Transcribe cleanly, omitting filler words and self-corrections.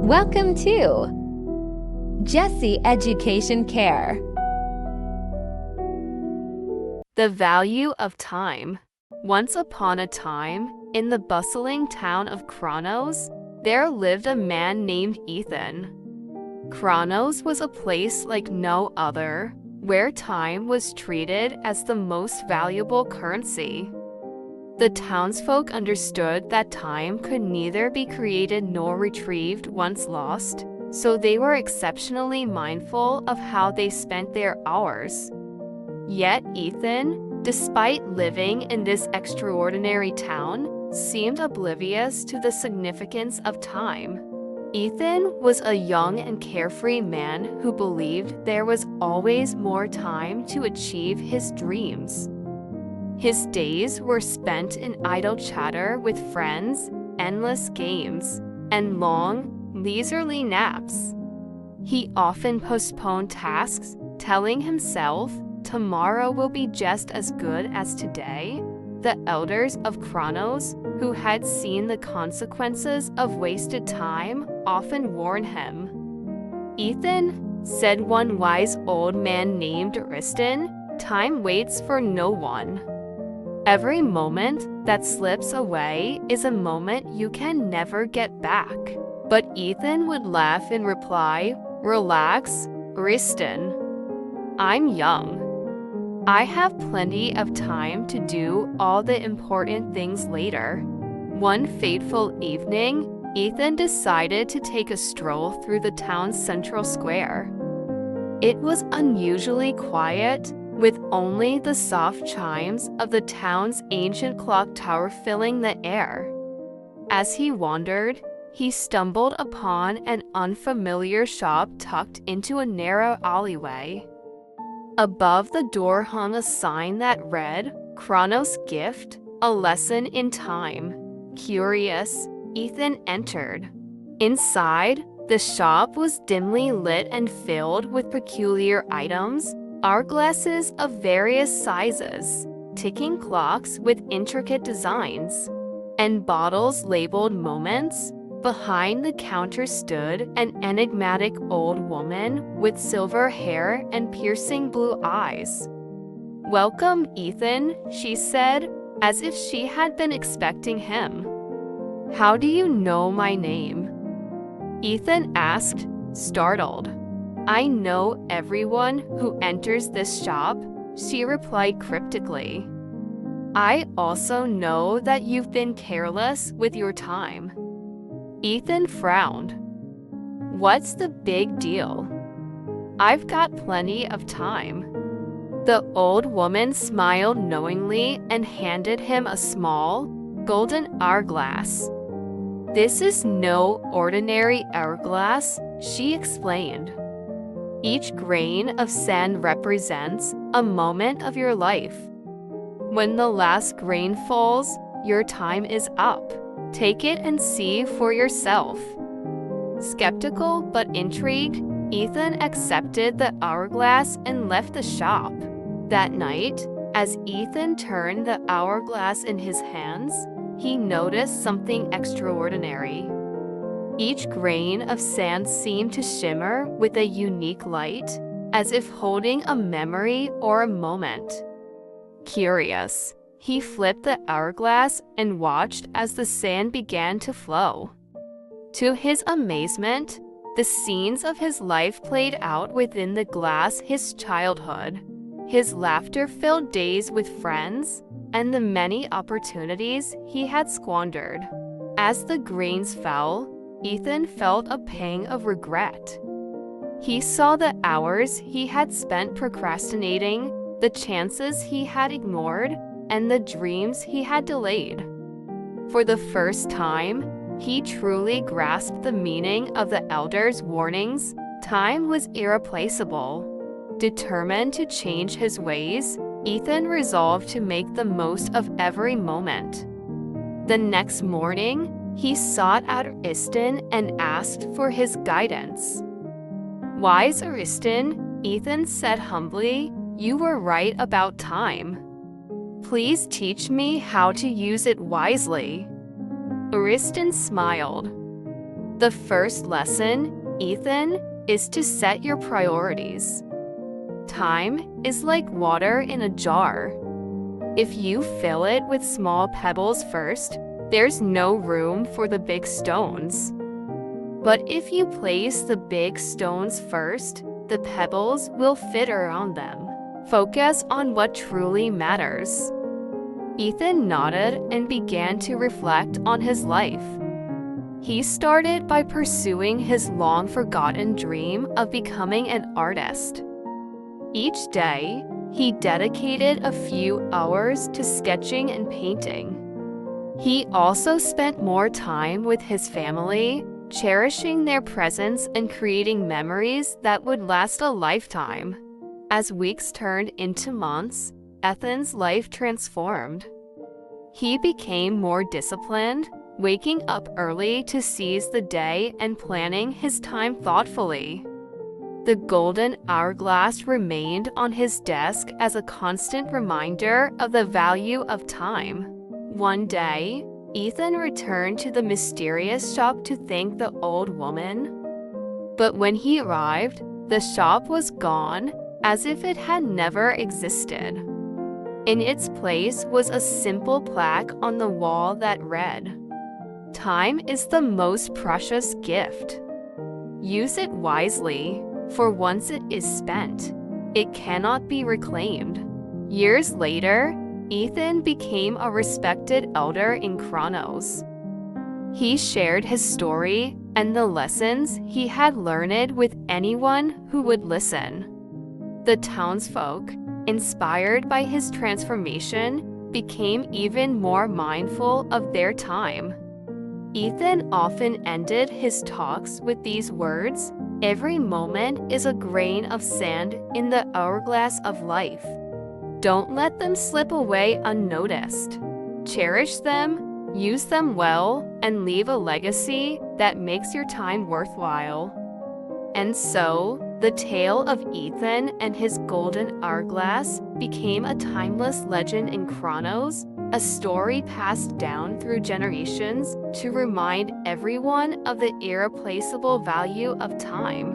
Welcome to Jesse Education Care. The value of time. Once upon a time, in the bustling town of Kronos, there lived a man named Ethan. Kronos was a place like no other, where time was treated as the most valuable currency. The townsfolk understood that time could neither be created nor retrieved once lost, so they were exceptionally mindful of how they spent their hours. Yet Ethan, despite living in this extraordinary town, seemed oblivious to the significance of time. Ethan was a young and carefree man who believed there was always more time to achieve his dreams. His days were spent in idle chatter with friends, endless games, and long, leisurely naps. He often postponed tasks, telling himself, "Tomorrow will be just as good as today." The elders of Kronos, who had seen the consequences of wasted time, often warned him. "Ethan," said one wise old man named Ariston, "time waits for no one. Every moment that slips away is a moment you can never get back." But Ethan would laugh and reply, "Relax, Ariston. I'm young. I have plenty of time to do all the important things later." One fateful evening, Ethan decided to take a stroll through the town's central square. It was unusually quiet, with only the soft chimes of the town's ancient clock tower filling the air. As he wandered, he stumbled upon an unfamiliar shop tucked into a narrow alleyway. Above the door hung a sign that read, "Kronos Gift, a lesson in time." Curious, Ethan entered. Inside, the shop was dimly lit and filled with peculiar items, hourglasses of various sizes, ticking clocks with intricate designs, and bottles labeled moments. Behind the counter stood an enigmatic old woman with silver hair and piercing blue eyes. "Welcome, Ethan," she said, as if she had been expecting him. "How do you know my name?" Ethan asked, startled. "I know everyone who enters this shop," she replied cryptically. "I also know that you've been careless with your time." Ethan frowned. "What's the big deal? I've got plenty of time." The old woman smiled knowingly and handed him a small, golden hourglass. "This is no ordinary hourglass," she explained. "Each grain of sand represents a moment of your life. When the last grain falls, your time is up. Take it and see for yourself." Skeptical but intrigued, Ethan accepted the hourglass and left the shop. That night, as Ethan turned the hourglass in his hands, he noticed something extraordinary. Each grain of sand seemed to shimmer with a unique light, as if holding a memory or a moment. Curious, he flipped the hourglass and watched as the sand began to flow. To his amazement, the scenes of his life played out within the glass: his childhood, his laughter-filled days with friends, and the many opportunities he had squandered. As the grains fell, Ethan felt a pang of regret. He saw the hours he had spent procrastinating, the chances he had ignored, and the dreams he had delayed. For the first time, he truly grasped the meaning of the elders' warnings. Time was irreplaceable. Determined to change his ways, Ethan resolved to make the most of every moment. The next morning, he sought out Ariston and asked for his guidance. "Wise Ariston," Ethan said humbly, "you were right about time. Please teach me how to use it wisely." Ariston smiled. The first lesson, Ethan, is to set your priorities. Time is like water in a jar. If you fill it with small pebbles first, there's no room for the big stones. But if you place the big stones first, the pebbles will fit around them. Focus on what truly matters. Ethan nodded and began to reflect on his life. He started by pursuing his long-forgotten dream of becoming an artist. Each day, he dedicated a few hours to sketching and painting. He also spent more time with his family, cherishing their presence and creating memories that would last a lifetime. As weeks turned into months, Ethan's life transformed. He became more disciplined, waking up early to seize the day and planning his time thoughtfully. The golden hourglass remained on his desk as a constant reminder of the value of time. One day, Ethan returned to the mysterious shop to thank the old woman. But when he arrived, the shop was gone, as if it had never existed. In its place was a simple plaque on the wall that read, "Time is the most precious gift. Use it wisely, for once it is spent, it cannot be reclaimed." Years later, Ethan became a respected elder in Kronos. He shared his story and the lessons he had learned with anyone who would listen. The townsfolk, inspired by his transformation, became even more mindful of their time. Ethan often ended his talks with these words, "Every moment is a grain of sand in the hourglass of life. Don't let them slip away unnoticed. Cherish them, use them well, and leave a legacy that makes your time worthwhile." And so, the tale of Ethan and his golden hourglass became a timeless legend in Kronos, a story passed down through generations to remind everyone of the irreplaceable value of time.